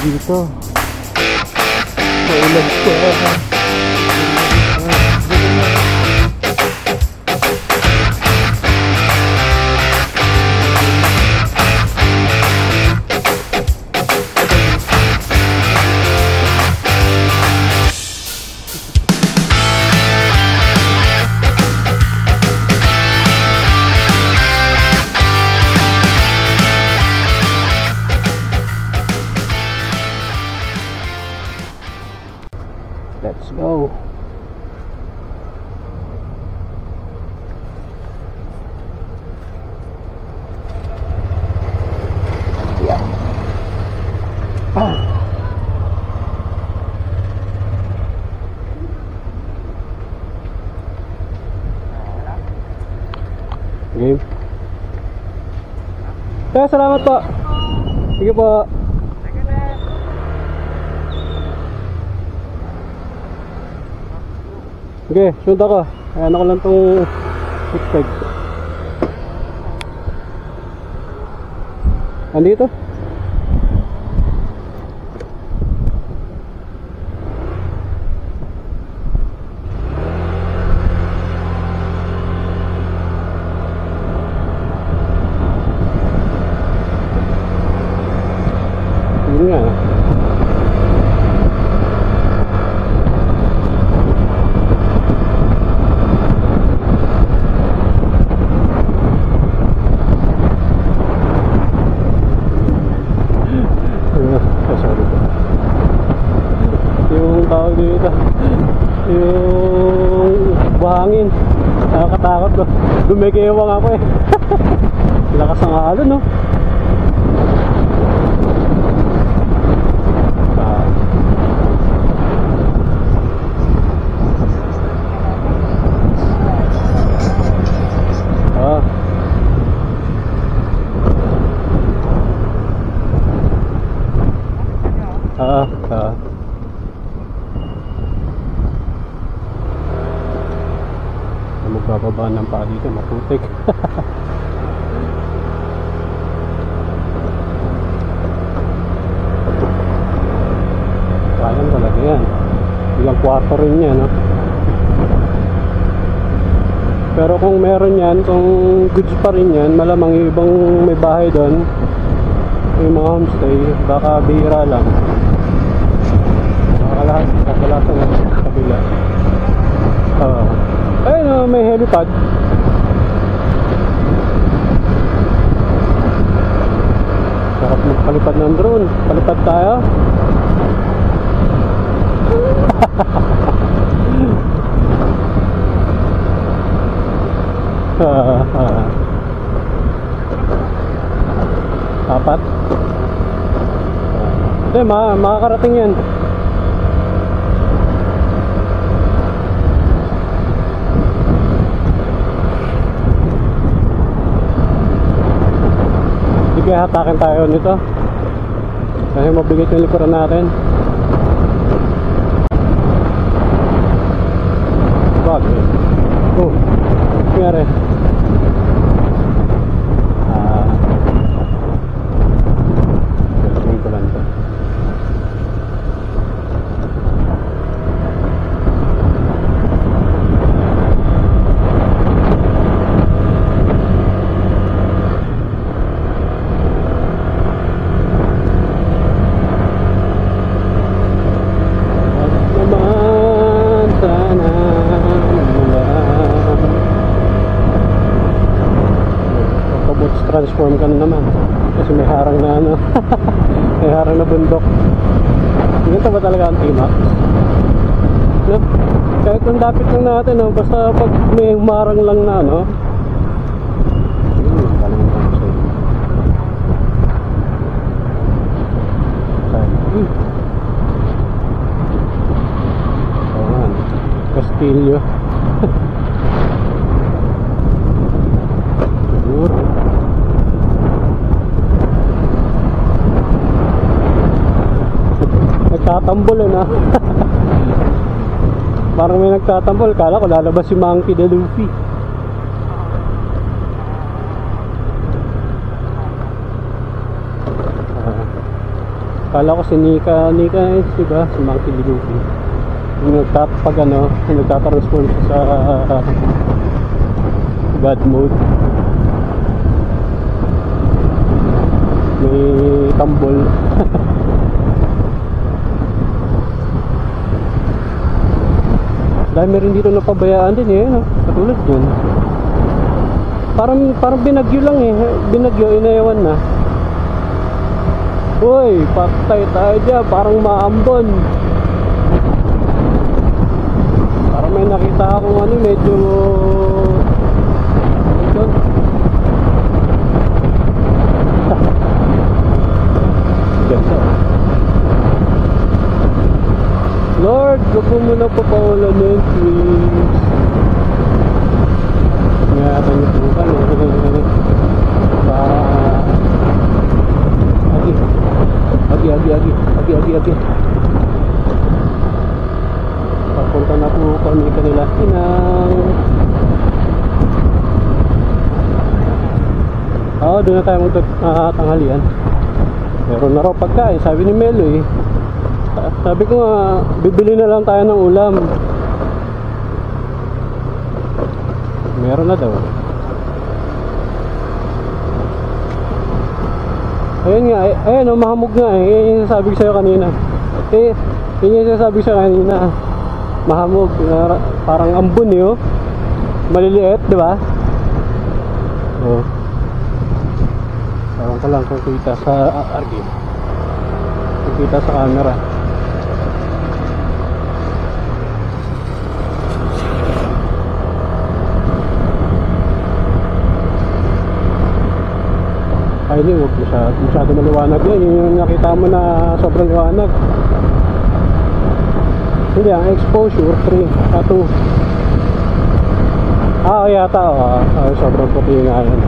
dito. Maulan pa. Let's go. Yeah. Game. Salamat po. Sige po. Okay, shoot ako. Ayan ako lang itong zigzag. Andito? Yun nga. Tawag dito yung buhangin, nakakatakot no? Dumikewang ako eh. Lakas ng alon no? Magbababa ng paa dito, maputik. Kayang talaga yan. Ilang kwarto rin yan, no? Pero kung meron yan, kung goods pa rin yan, malamang yung ibang may bahay doon, yung mga homestay, baka bihira lang. Kakalasan lang sa kabila. Ayun, may helipad. Sarap magpalipad ng drone. Palipad tayo. Apat. Hindi, makakarating yan. Kaya hatakin tayo nito kasi mabigat yung likuran natin. Bakit? Oh, nangyari. Gagawin ko lang ito. Transform ka na naman kasi may harang na ano. May harang na bundok. Ganito ba talaga ang T-Max? No? Kahit kung dapit lang natin no? Basta pag may humarang lang na no? Castillo. Nagtatambol na. Parang may nagtatambol. Kala ko lalabas si Monkey D. Luffy. Kala ko si Nika diba? Si Monkey D. Luffy. Yung nagtatransform siya sa God mode. May tambol. Dahil meron dito napabayaan din eh, no? Katulad yun. Parang binagyo lang eh. Binagyo, inayawan na. Uy, patay tayo dyan. Parang maambon. Parang may nakita akong medyo ganda. Lord, wag mo muna papaulanin, please. Ngayatan niyo po ka, Agi. Papunta na po kami kanila inang. Doon na tayo magtanghalian. Meron na raw pagkain, sabi ni Melo eh. Sabi ko nga, bibili na lang tayo ng ulam. Meron na daw. Ayun nga, ayun mahamog nga eh. Yun yung sasabi ko sa'yo kanina. Yun yung sasabi ko sa'yo kanina. Mahamog, parang ambon eh oh. Maliliit, di ba? Oh. Parang ka lang kung kita sa arcade. Kung kita sa camera. Ay hindi, huwag masyado maliwanag yan. Yung nakita mo na sobrang liwanag. Hindi, ang exposure 3 at 2. Yata sobrang puti nga yun.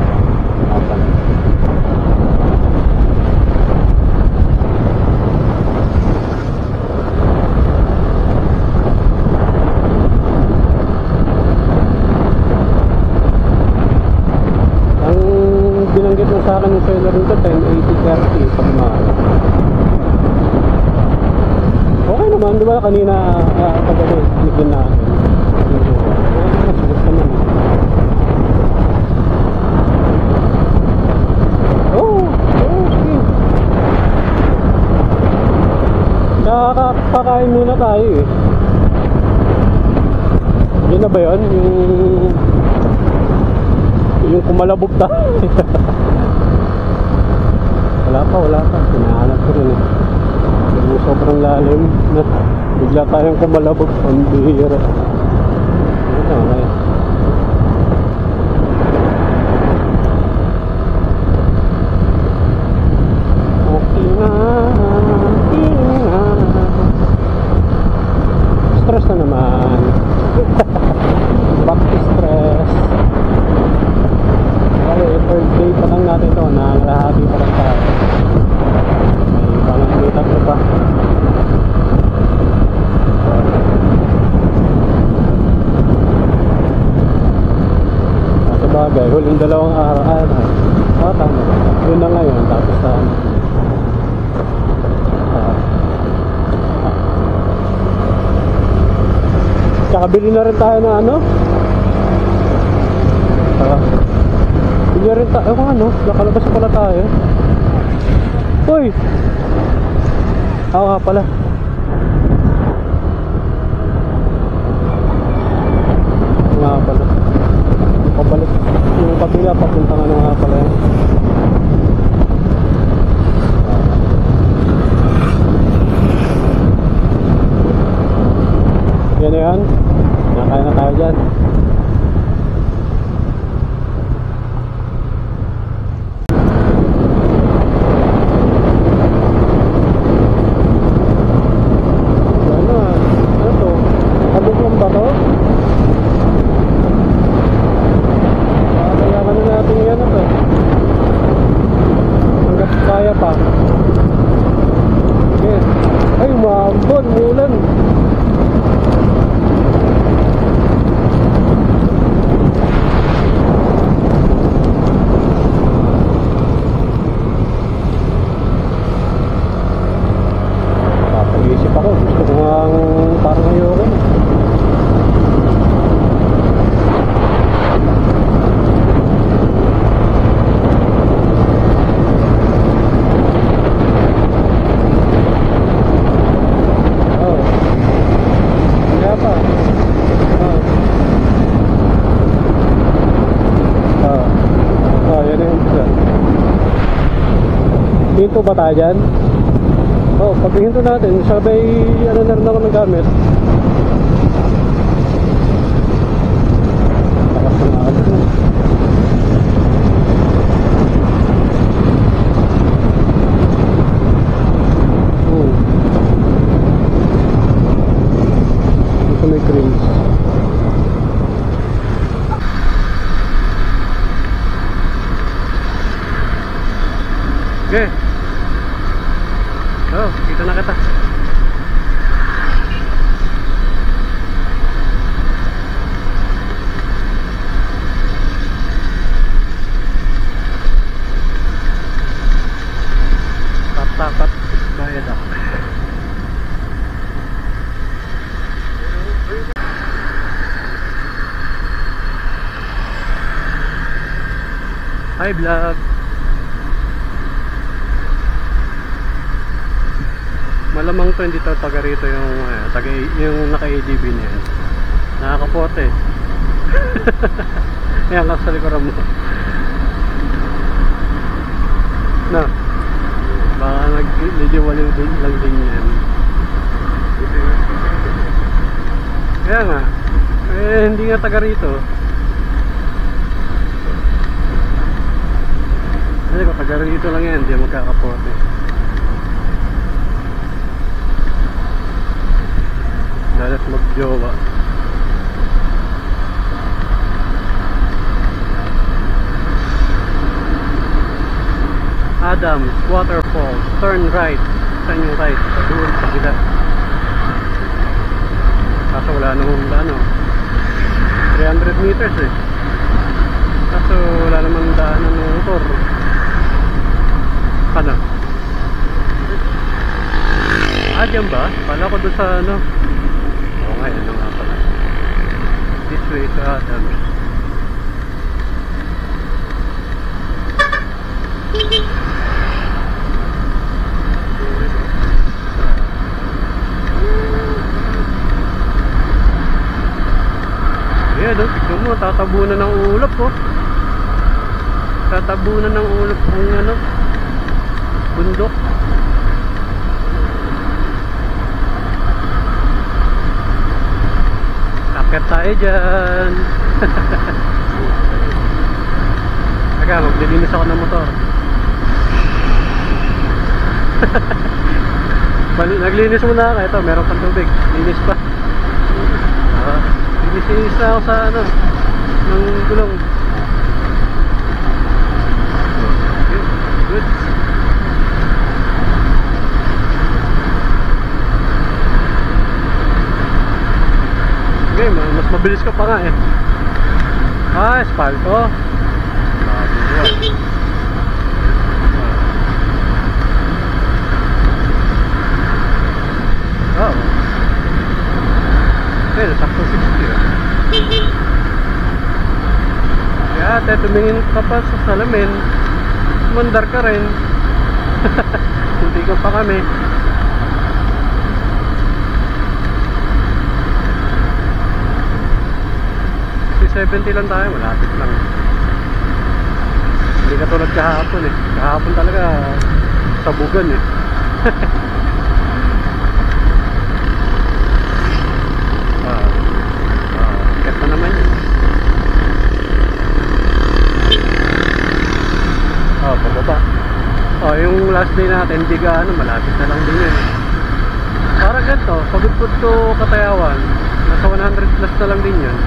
Binanggit mo sa akin yung seller nito 1080-30 pag mahal. Okay naman, di ba kanina pagkali nigyan natin. Sulit naman. Sige. Kakain muna tayo eh. Yun na ba yun? Yung kumalabog tayo. wala pa hinahanap ko rin eh. Yung sobrang lalim na bigla tayong kumalabog ang bihira. Okay. Stress na naman. Back to stress. Third day pa lang natin ito, nakalahati pa lang tayo. May pangang tatlo pa. Sa bagay, huling dalawang araw. Tama. Yun na ngayon, tapos tayo. Kakabili na rin tayo ng bili rin tayo nakalabas pala tayo. Uy! Nga pala. Pabalik yung kabila, papunta nga pala yan. Yan na yan. Nakain na tayo dyan. Kaya natin yan ito. Hinto ba tayo dyan? Oo, pag hinto natin, sabay ano na rin ako ng gamit. Lakas ng agos na. Ito may cranes. Okay. Oh, kita na kita. Tapat bayad ako. Hi vlog. Malamang to hindi to taga rito yung naka-ADB niya. Nakakapote. Ayan lang sa likuran mo. No. Baka medyo waliw din lang din yan. Kaya nga. Eh hindi nga taga rito. Kasi kung taga rito lang yan, hindi magkakapote. Dalat magjowa. Adams Waterfall, turn right. Saan yung right? Doon sa gila. Kaso wala namang ano 300 meters eh. Kaso wala namang daanan ng motor. Ano? Dyan ba? Pala ko doon sa ano. Oo nga, ano nga pala. This way to Adams. Ayan, tignan mo, tatabunan ng ulap oh. Tatabunan ng ulap ng ano, bundok. Akit tayo dyan. Aga, maglilinis ako ng motor. Naglinis muna ako. Ito, meron pang tubig. Linis pa. Linis na ako sa ano, ng gulong. Good. Okay, mas mabilis ka pa nga eh. Espalto. Oh. Okay, nasakto 60 eh. Kaya ate, tumingin ka pa sa salamin, mandar ka rin. Hindi ka pa kami. 70 lang tayo, malapit lang. Hindi katulad kahapon eh. Kahapon talaga sabugan eh. Ikat na naman yun. Pababa. Yung last day natin, hindi gaano, malapit na lang din yun. Parang ganito, Pagudpud to Katayawan, nasa 100 plus na lang din yun.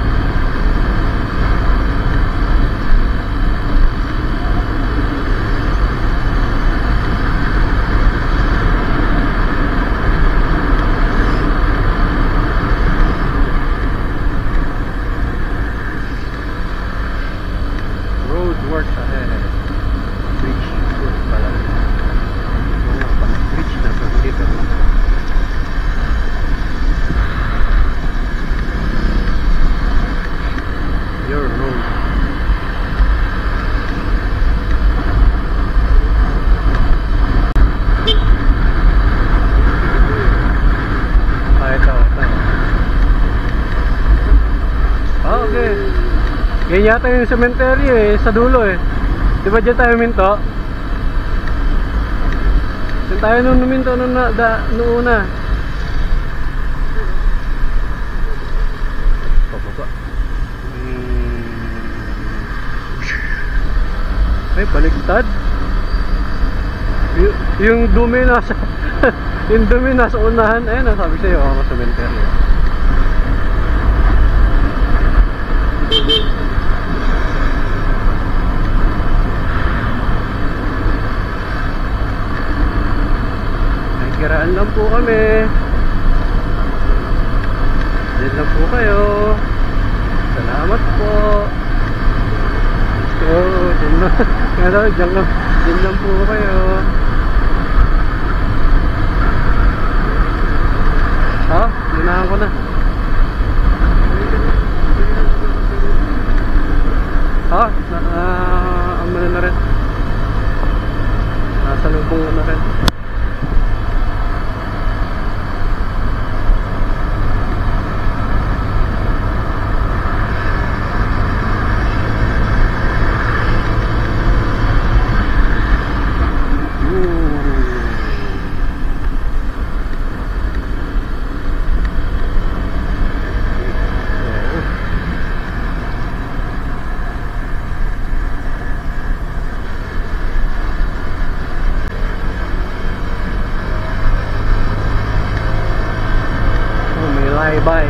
Yan yata yung cemetery eh, sa dulo eh. Di ba dyan tayo minto? Saan tayo nung numinto nung una? Pababa. Ay, baligtad. Yung dumi nasa yung dumi nasa unahan. Ayun, nasabi sa'yo ako sa cemetery. Ay, kiraan lang po kami. Diyan lang po kayo. Salamat po. Diyan lang. Diyan lang po kayo. Ha? Linahan ko na. Ha? Ano na rin? Nasa lubong na rin. Lay-by.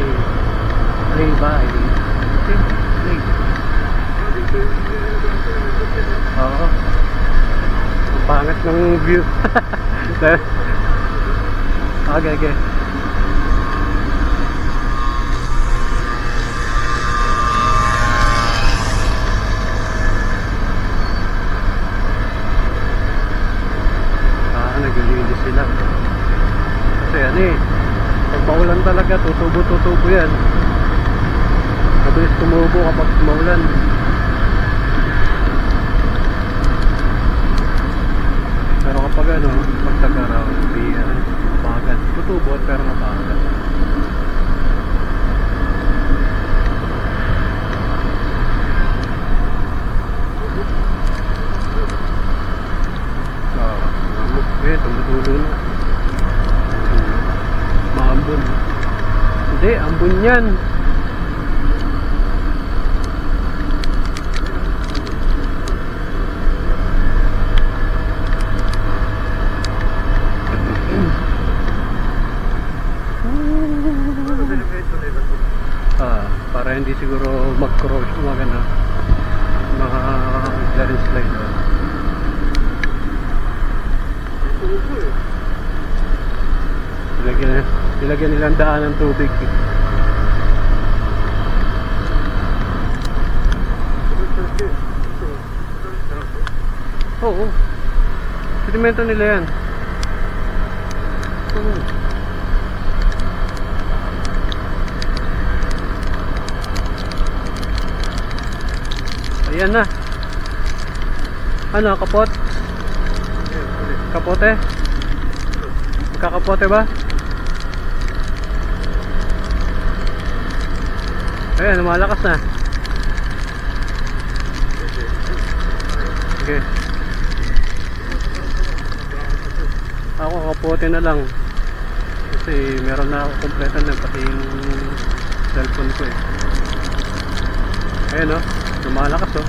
Oo. Ang pangat ng view. Okay. Naglilinis sila. Kasi ano eh, pag maulan talaga, tutubo yan. Mabilis tumubo kapag maulan. Pero kapag ano, pag tag-araw, hindi mabagal. Tutubo pero mabagal. Tumutulo na. Maambon. Hindi, ambon yan. Para hindi siguro mag-cross slide. Ilagyan nilang daan ng tubig. Oo. Sedimento nila yan. Ayan na. Ano, kapot? Kapote? Kakapote ba? Ayan, lumalakas na. Okay. Ako kapote na lang. Kasi meron na ako kompletan na pati yung cellphone ko eh. Ayan o, lumalakas o.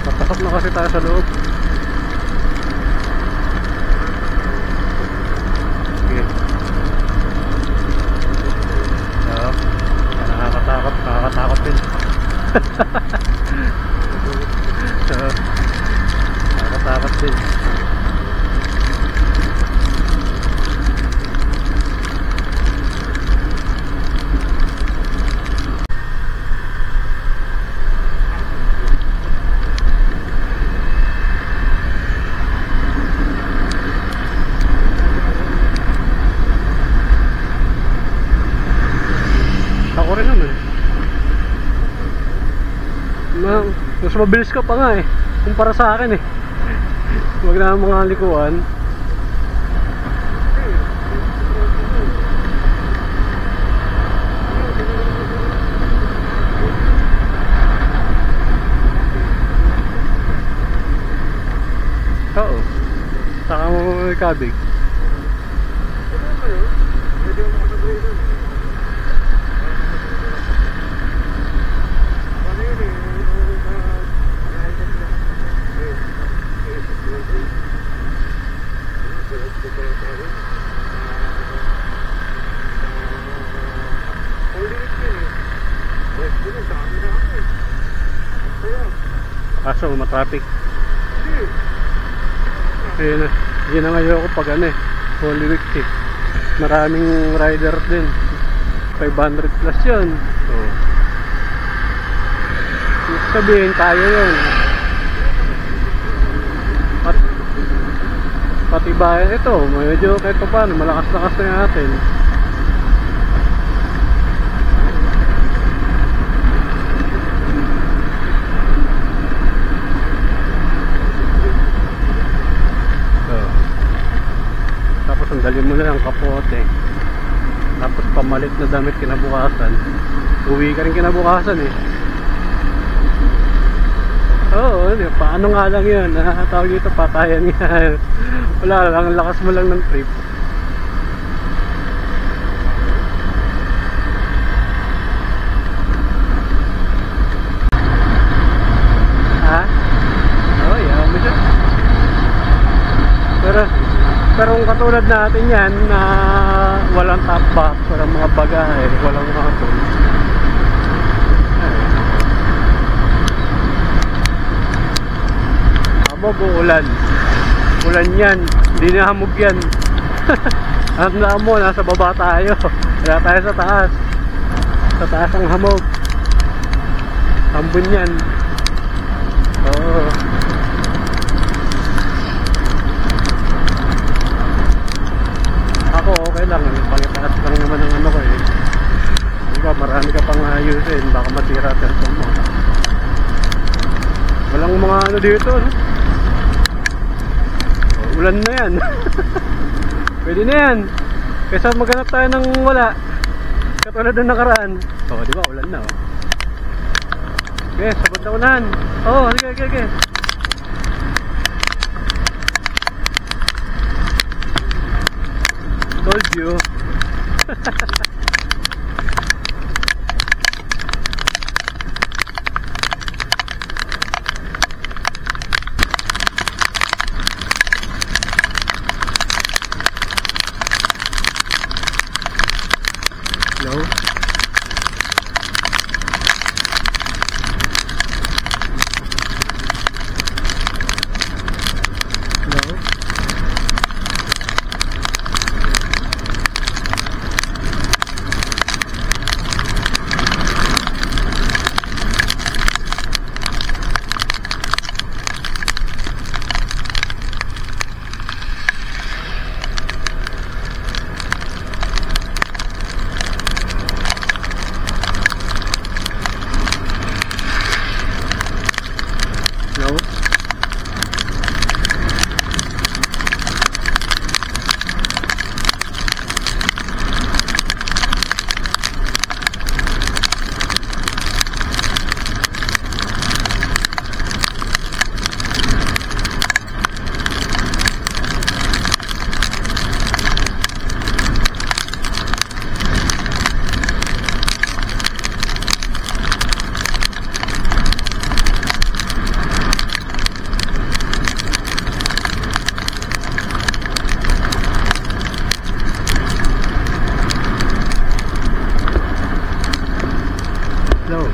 Papasok na kasi tayo sa loob. Nakakatakot din. Nakakatakot din. Ako rin naman. Mas mabilis ka pa nga eh kumpara sa akin eh. Huwag na mga likuan. Cabig. Kaso matraffic. Ayun na, yun ang ayoko pag ano eh, Holy Week eh. Maraming rider din, 500 plus yun. So, sabihin tayo yun. Pati bayan ito, medyo kahit pa paano, malakas-lakas na natin. Dalhin mo na lang kapote, tapos pamalit na damit kinabukasan, uwi ka rin kinabukasan eh. Oo, paano nga lang yun, tawag dito, patayan nga. Wala lang, lakas mo lang ng trip. Ha? Oo, yaman mo siya. Pero kung katulad natin yan na walang top box, walang mga bagahe, walang mga tools, hamog o ulan, ulan yan, hindi na hamog yan. Ang mo, nasa baba tayo, wala tayo sa taas. Sa taas ang hamog, hambun yan. Oo. Ako okay lang, pangitaas lang naman ang ano ko eh. Diba, marami ka pang ayusin, baka masira cellphone mo. Walang mga ano dito, no? Ulan na yan. Pwede na yan. Kaysa maghanap tayo ng wala, katulad ng nakaraan. Oo, diba, ulan na, oh. Okay, sabot na ulan. Oo, sige. Told you. Hello? Hello? Hello? Hello?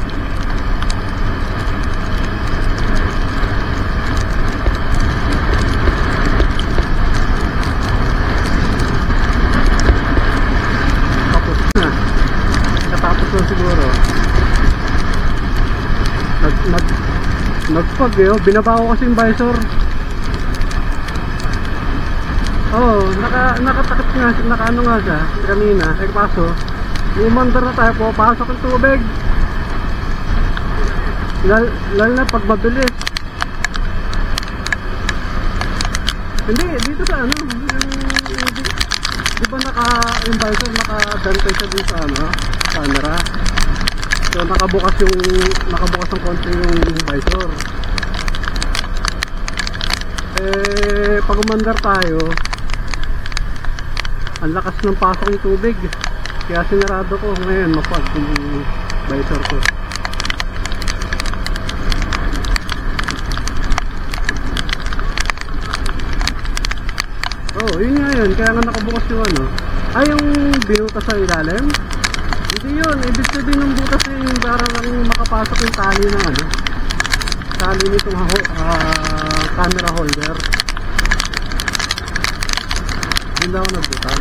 Tapos na siguro. Nagpag eh, oh. Binaba ko kasi yung visor. Oo, nakatakot nga, nakaano nga siya kanina. Eh kaso, umandar na tayo, pupasok yung tubig. Lalo na pag mabilis. Hindi, dito sa ano, di ba yung visor nakadantay siya dito sa ano, camera. So nakabukas ng konti yung visor. Eh pag umandar tayo, ang lakas ng pasok ng tubig. Kaya sinarado ko ngayon, mapag yung visor ko. Oh, yun nga yun. Kaya nga nakabukas yung ano. Ay, yung binutas sa ilalim? Hindi yun. Ibig sabihin ng butas na yung parang makapasok yung tali ng ano. Tali nitong camera holder. Hindi ako nagbutas.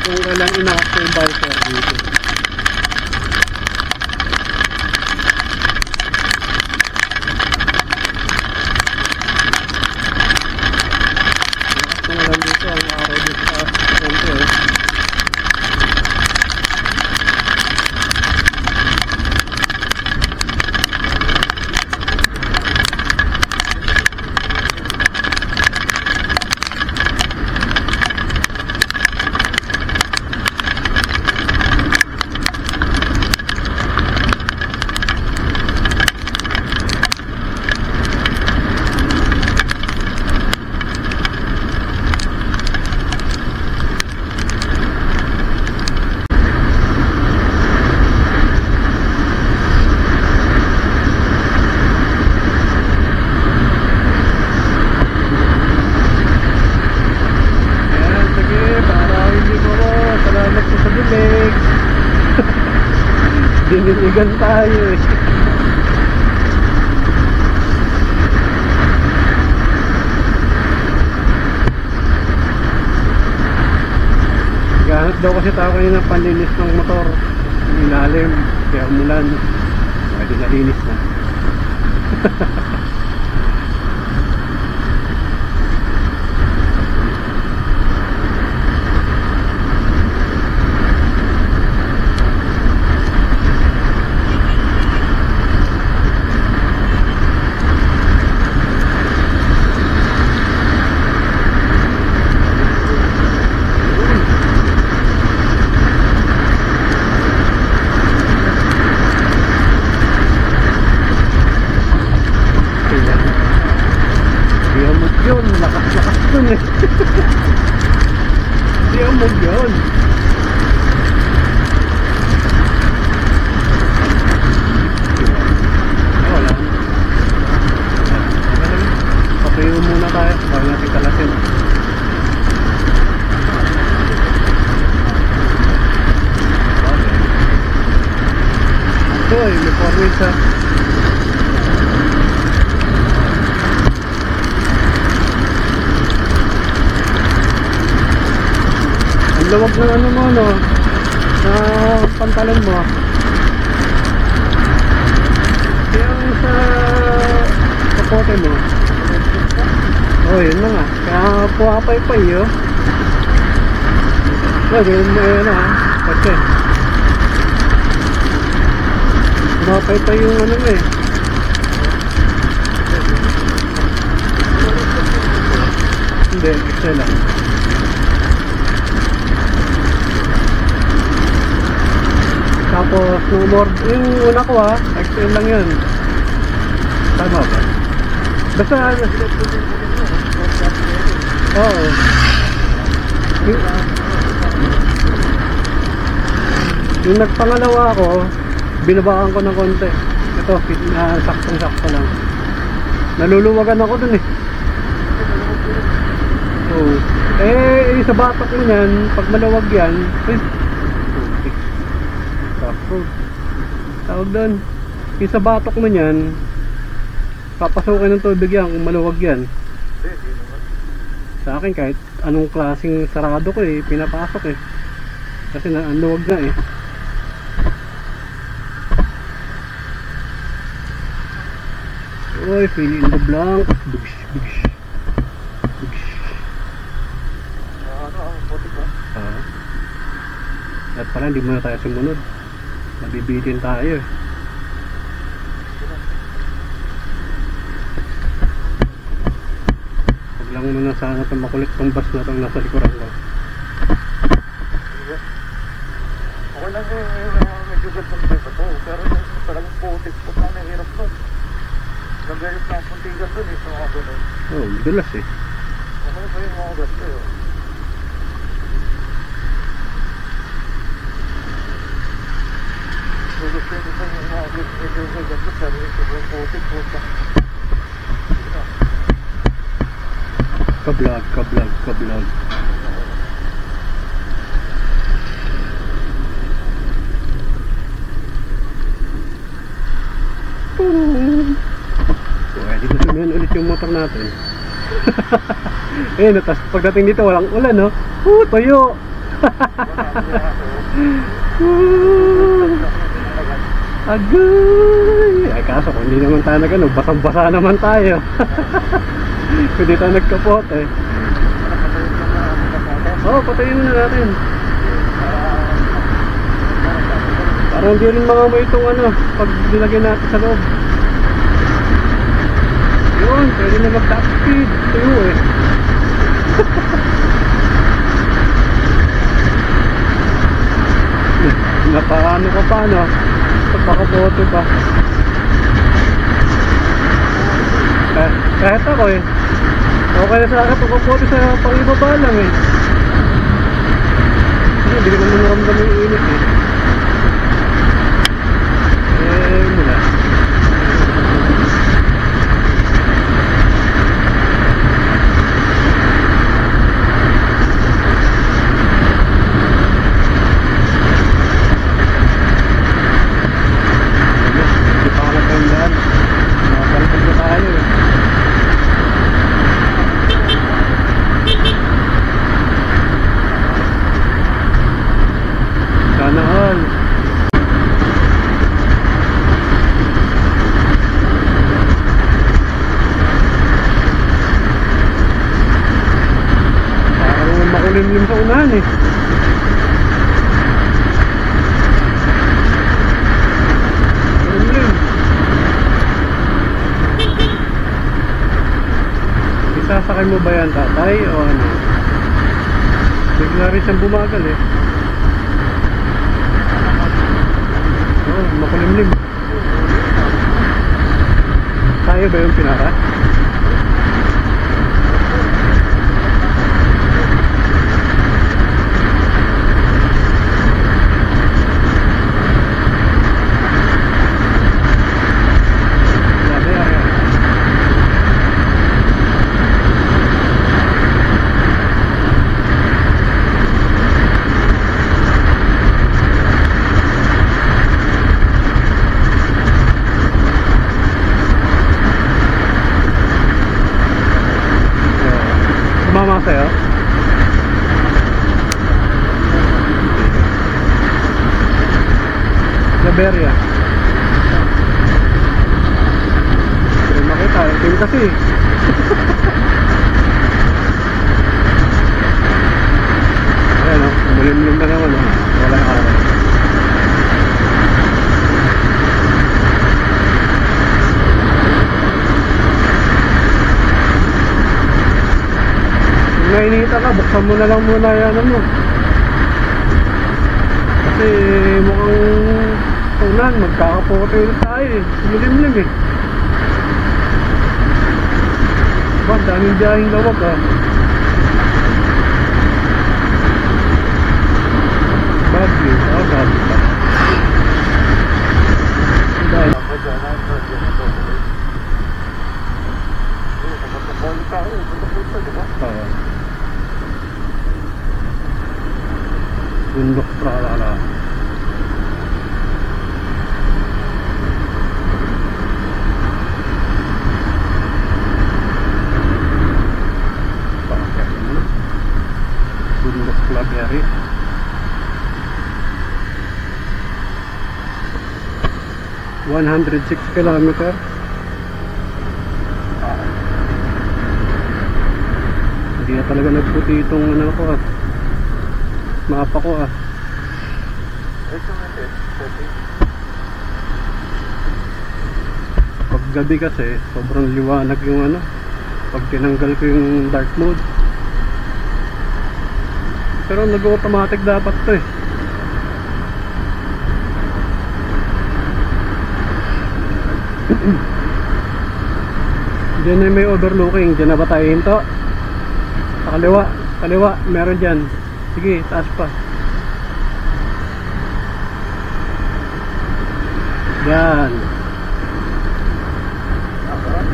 Kung kailang inakap ko yung visor dito. Inakap ko na lang dito ang araw dito sa front eh. Diniligan tayo eh. Gahanap daw kasi tayo kanina ng panlinis ng motor. Ang ilalim, kaya umulan. Pwede nalinis na. Yun, lakas-lakas dun eh. Di amog yun. Wala. Papayo muna tayo bago natin kalasin. Okay. May forward ha. Lawag ng ano mo no, na pantalon mo. Kaya sa kapote mo. Oh, yun na nga. Kaya puwapay-pay yun. Lagi yun na ha. Kasi puwapay-pay yung ano mo eh. Hindi, isa lang. Tapos, yung una ko ha, XL lang yun. Tama ba? Basta, oo. Yung nagpangalawa ako, binabaan ko ng konti. Ito, saktong-sakto lang. Naluluwagan ako dun eh. Oo. Eh, sa batok mo yan, pag malawag yan, tawag doon, yung sa batok mo yan, papasukin ng tubig yan kung maluwag yan. Sa akin kahit anong klaseng sarado ko eh, pinapasok eh, kasi ang luwag na eh. Oy, fill in the blank. Bugs, bugs, bugs. pala hindi muna tayo sumunod. Nabibitin tayo eh. Huwag lang muna sana itong makulit tong bus na itong nasa likuran ko. Okay lang yung medyo gandang ba ito. Pero yung talagang putik po na nahirap nun. Nagayot na ang puntigan dun eh sa mga ganun. Oo, dulas eh. Okay pa yung mga gasto eh. Gusto nyo pa yung mga medyo gandang sabi yung sobrang putik po sa Kablog. Pwede na sumihan ulit yung motor natin. Ayun, tapos pagdating dito walang ulan, no? Tuyo! Agay! Ay kaso kung hindi naman tayo nagano, basang-basa naman tayo. Kung di tayo nagkapote. Oo, patayin muna natin. Parang hindi rin mga itong ano, pag nilagyan natin sa loob. Yun, pwede na mag-top speed. Tuyo eh. Napaano ka pa, no? Pagpakapote pa. Kahit ako eh. Okay na sa akin pagpakapote sa pangibaba lang eh. Hindi ko naman naramdam yung init eh. Muna. Hindi pa ako nagandaan. Nakapalipag na tayo eh. Sana all. Parang makulimlim sa unahan eh. Makulimlim. Isasakay mo ba yan, tatay, o ano? Bigla rin siyang bumagal eh. Oo, makulimlim. Tayo ba yung pinara? Grabe, ay. Sumama sa'yo? Gaberia. Pero makita, itim kasi. Ayan o, mulimlim na naman o. Walang araw. Kung nainita ka, buksan mo na lang muna yan ano. Kasi mukhang ulan, magkakapote ulit tayo eh. Mulimlim eh. Ba, daming biyahing lawag ah. Bagyo, bagyo pa. Dahil bundok tralala. Bundok Claverie. 106 kilometer. Hindi na talaga nagputi itong ano ko ah. Mapa ko ah. Recommended setting. Pag gabi kasi, sobrang liwanag yung ano. Pag tinanggal ko yung dark mode. Pero nag-automatic dapat to eh. Diyan na may overlooking. Diyan na ba tayo hinto? Sa kaliwa. Kaliwa. Meron dyan. Sige, taas pa. Yan.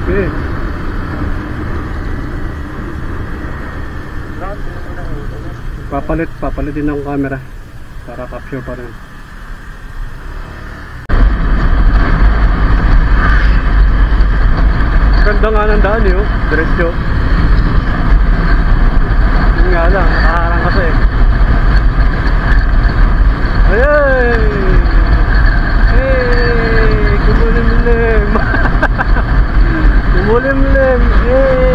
Okay. Papalit din ng camera para capture pa rin. Ganda nga ng daan yun, diretso. Yun nga lang, nakaharang kasi. Ayay! Hey! Kumulimlim! Kumulimlim! Hey!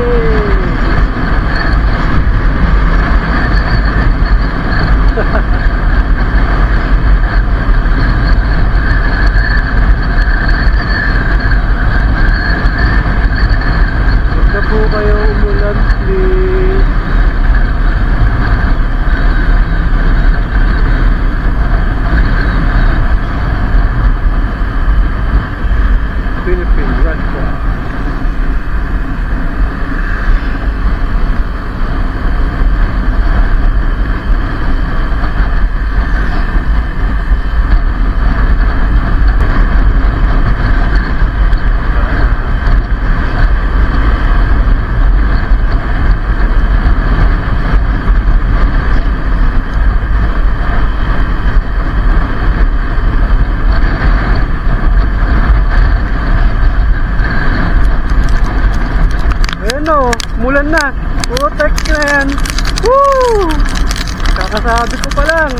Huwag na po kayo umulan, please. Philippine Red Cross. Mulan na. Putek na yan. Woo! Kakasabi ko pa lang.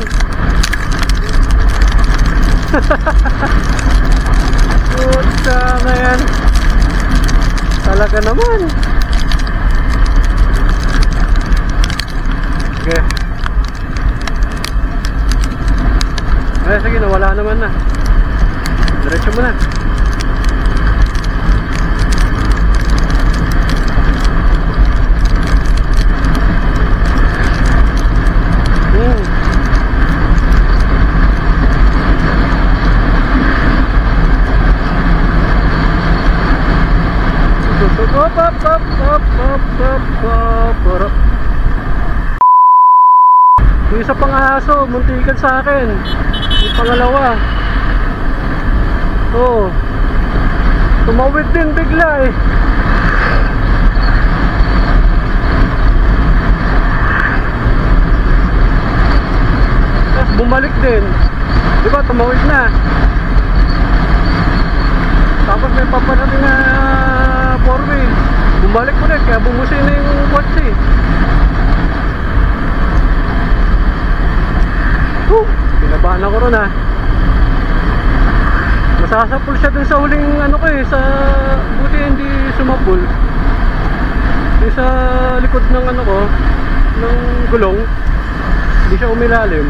Puta na yan. Talaga naman. Okay. Ay, sige, nawala naman na. Diretso mo na. Yung isa pang aso, muntikan sa akin. Yung pangalawa. Oo. Tumawid din bigla eh. Tapos bumalik din. Diba, tumawid na. Tapos may paparating na 4-wheel. Bumalik ulit, kaya bumusin na yung kotse. Pinabahan ako ron ah. Masasapul siya dun sa huling ano ko eh, sa buti hindi sumapul. Yung sa likod ng ano ko, ng gulong, hindi siya umilalim.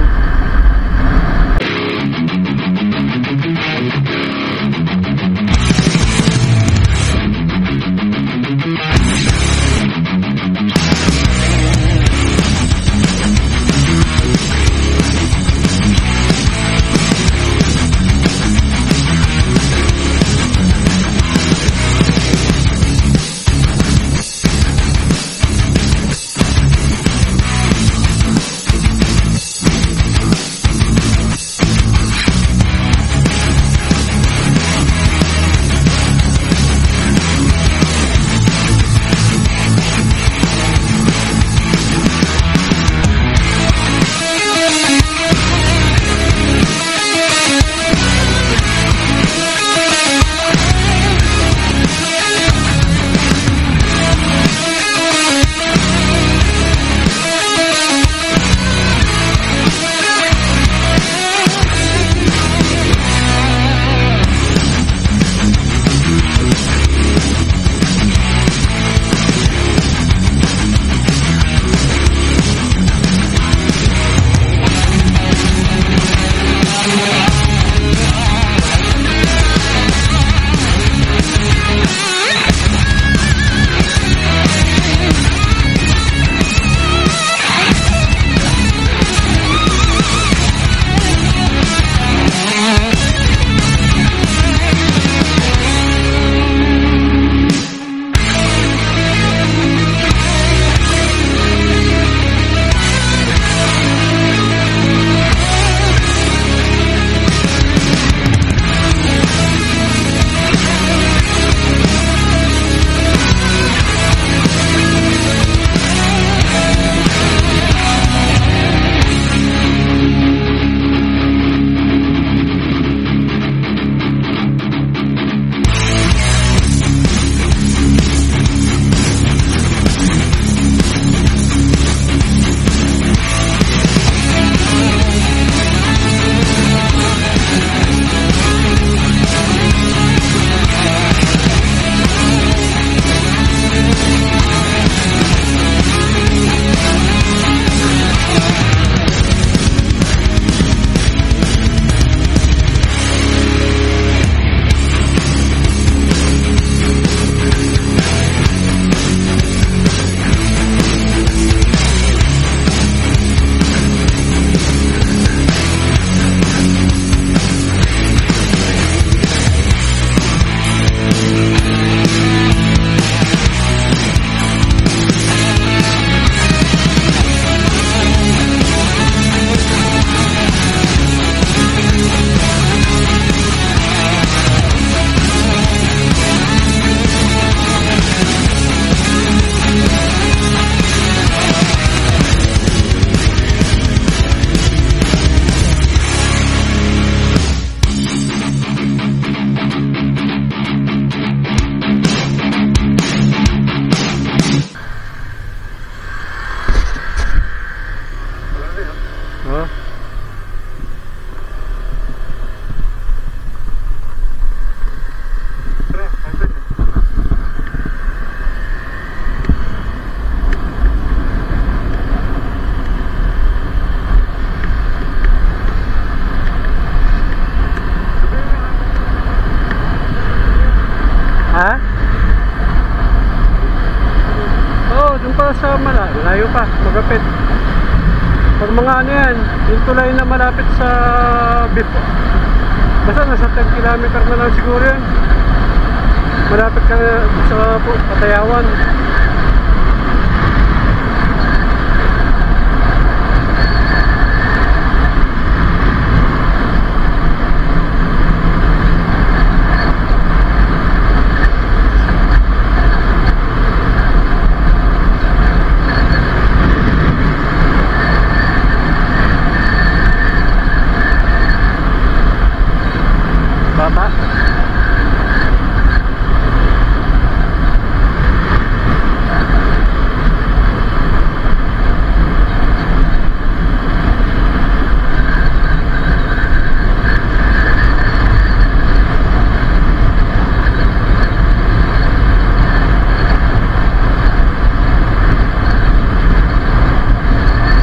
Malayo pa, magapit. Pag mga ano yan, yung tulay na malapit sa Bipo. Basta nasa 10 kilometer na lang siguro yan. Malapit ka sa Patayawan. Bata.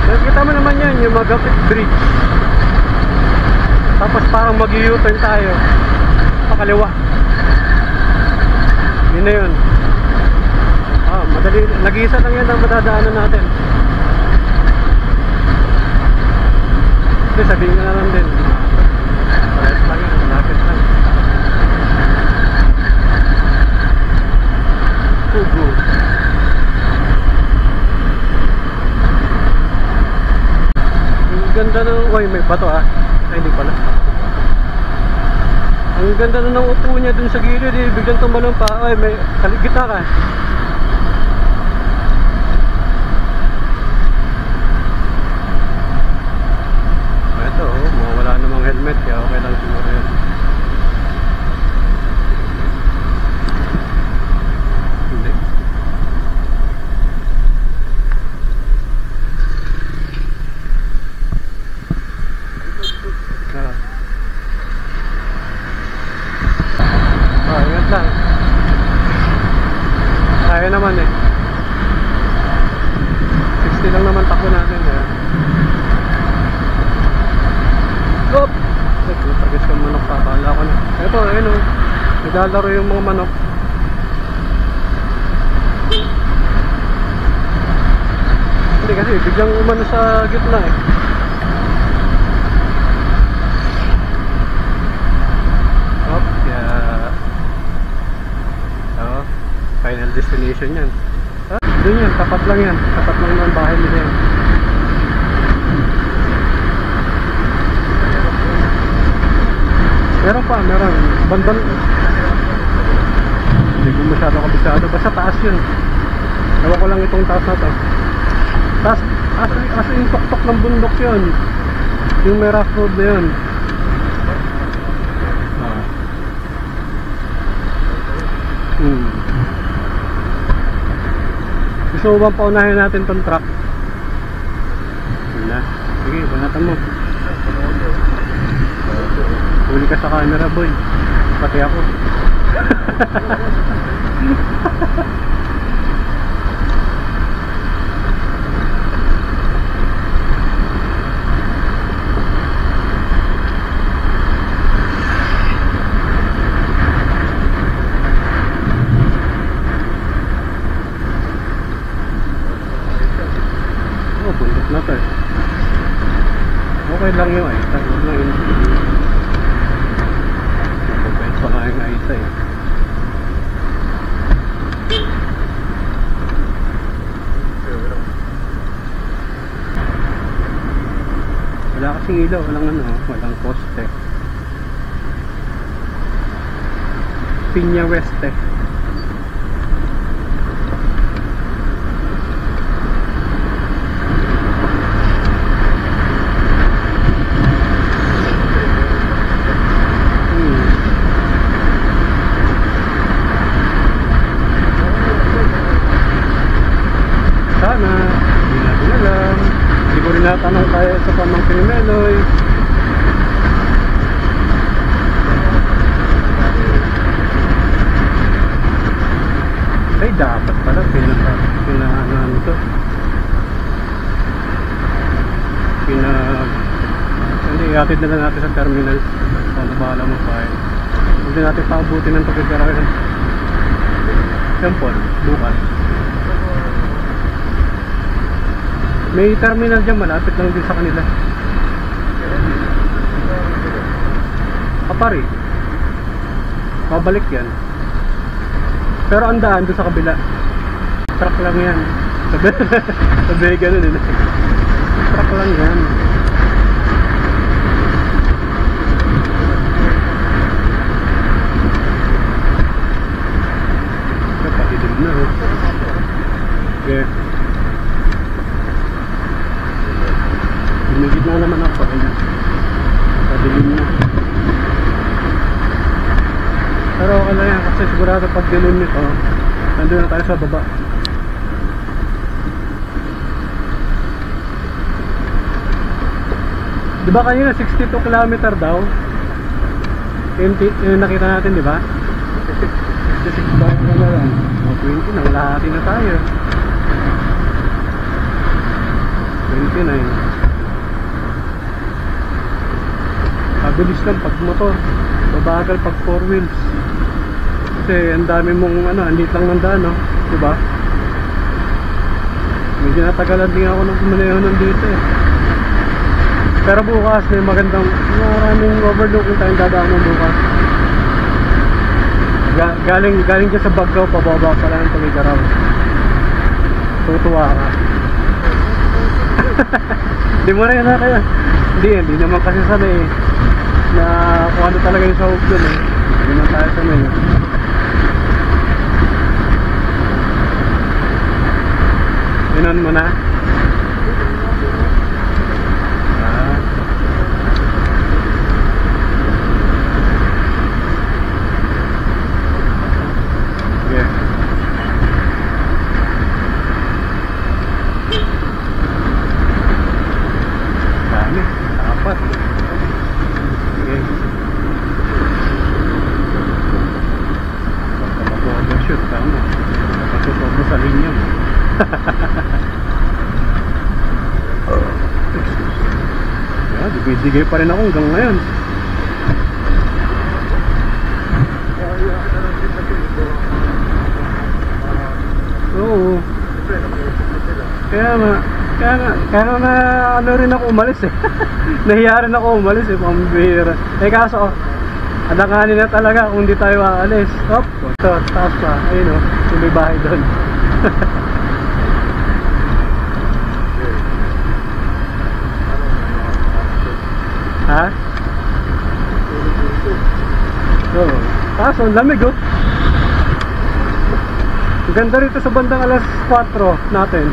Nakikita mo naman yan, yung Magapit Bridge. Tapos parang mag-u-turn tayo pakaliwa. Yun na yun. Madali, nag-iisa lang yan ang madadaanan natin. Hindi, sabihin nga lang din. Parehas lang yun, malapit lang. Tugo. Ang ganda ng... Uy, may bato ah. Ay, hindi pala. Ang ganda na ng upo niya dun sa gilid eh. Biglang tumalon pa. Ay, may kaligita ka. Ito oh, mawala namang helmet. Kaya okay lang siguro yan. Hindi. Ingat lang. Kaya naman eh. 60 lang naman takbo natin eh. Hop! Nagtagis ka manok pa. Kala ko na. Ito, ayun o. Naglalaro yung mga manok. Hindi kasi biglang umano sa gitna eh. Final destination yan. Doon yan, tapat lang yan. Tapat lang ng bahay nila yan. Meron pa, meron. Bandan. Hindi ko masyado kabisado. Basta taas yun. Ewan ko lang itong taas na to. Taas, as in tok-tok ng bundok yun. Yung may rough road na yun. Gusto mo bang paunahin natin tong truck? Yun na. Sige, banatan mo. Huli ka sa camera boy. Pati ako. Bundok na to eh. Okay lang yun eh. Huwag lang yun. Napapahit pa nga yung ayta eh. Wala kasing ilaw. Walang ano. Walang poste. Piña West eh. Sana, hindi natin alam. Hindi ko rin natanong kaya sa pamangkin ni Meloy. Ay, dapat pala pinaano ito. Hindi, iatid na lang natin sa terminal. Sana bahala mo pa eh. Hindi natin paabutin ng Tuguegarao. Temple, bukas. May terminal dyan, malapit lang din sa kanila. Kapari. Pabalik yan. Pero ang daan doon sa kabila. Truck lang yan. Sabi ganun eh. Truck lang yan. Napadilim na oh. Yeah. Lumigit na naman ako. Padilim na. Pero okay lang yan kasi sigurado pag dilim nito, nandun na tayo sa baba. Diba kanina 62 km daw? Yung nakita natin, diba? 66 ba na lang? O 20 na, lahati na tayo. 29. Mabilis lang pag motor, babagal pag 4 wheels. Kasi ang dami mong andit lang ng daan, no? Diba? Medyo natagalan din ako ng pumaneho nandito eh. Pero bukas may maraming overlooking tayong dadaanan bukas. Galing dyan sa Bagao, pababa pa lang ng Tuligaraw. Tutuwa ka. Hindi mo rin na kaya. Hindi naman kasi sanay eh. Na kung ano talaga yung sahog dun eh. Hindi naman tayo sanay eh. Pinon mo na? Bibigay pa rin ako hanggang ngayon. Oo. Kaya na ano rin ako umalis eh. Nahiya rin ako umalis eh, pambihira. Kaso alanganin na talaga kung di tayo aalis. Hop, ito, taas pa. Ayun o, yung may bahay doon. Ha? Oo. Kaso, ang lamig oh. Ang ganda rito sa bandang alas 4 natin.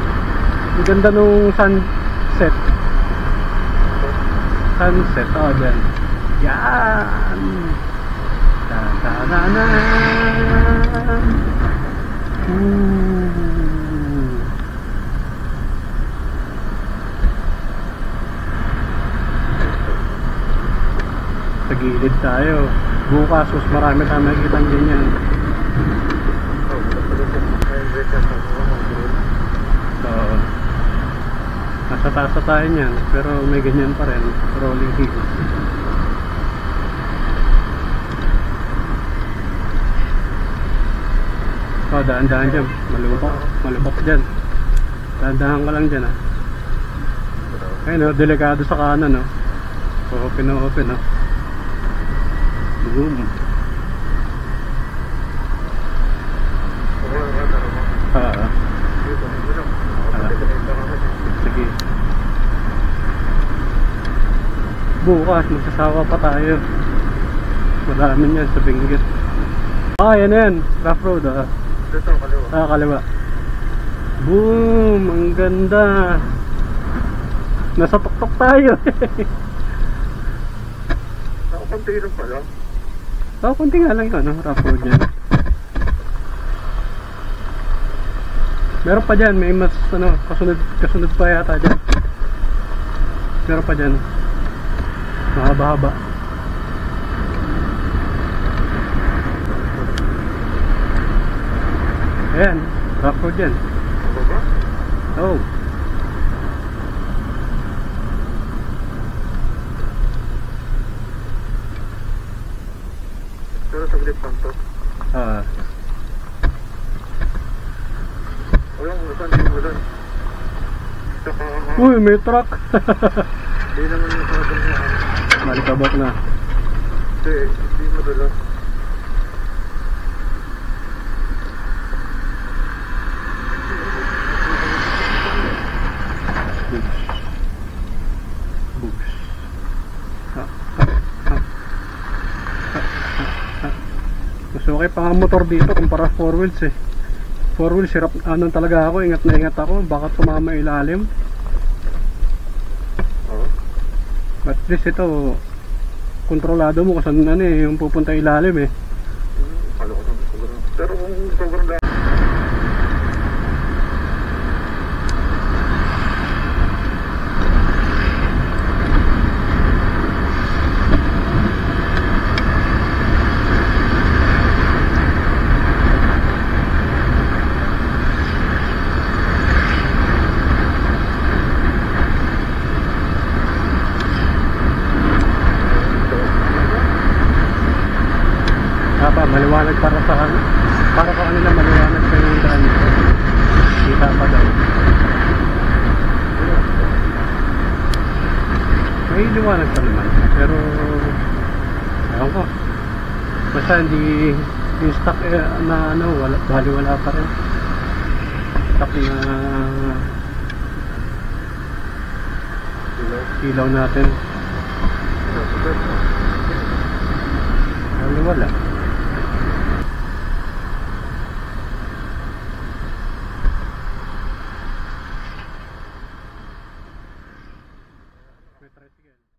Ang ganda nung sunset. Sunset, oh dyan. Yan. Ta-ta-na-na. Sa gilid tayo. Bukas, mas marami tayong makikita ng ganyan. So, nasa taas tayo niyan, pero may ganyan pa rin. Rolling hills. So, daan-daan dyan. Malubak dyan. Daan-daan ka lang dyan, ah. Ayun, oh, delikado sa kanan, oh. Open na open, oh. Boom. Sige. Bukas magsasawa pa tayo. Madami yan sa Benguet. Yan na yan. Rough road, ah. Dito, kaliwa. Kaliwa. Boom! Ang ganda. Nasa tuktok tayo. Nakapunti lang pala. Kunti nga lang yun, rough road yan. Meron pa dyan, may mas kasunod pa yata dyan. Meron pa dyan. Mahaba-haba. Ayan, rough road yan. Oh. Pero saglit lang to. Walang ulan, di ulan. Tsaka, Uy, may truck. hindi naman yung talagang niya. Malikabot na. Hindi madalas. Books. Mas okay pa nga motor dito kumpara 4 wheels eh. 4 wheels, hirap talaga ako, ingat na ingat ako, baka tumama ilalim. Oo. But at least ito, kontrolado mo kung saan yung pupunta ilalim eh. Kalo ko naman sobrang. Pero kung sobrang dami. Maliwanag para sa kanila, maliwanag sa yung daan nito. Kita pa daw. May liwanag pa naman, pero ewan ko, basta hindi yung stock na wala pa rin. Stock na ilaw natin, wala. May tricycle.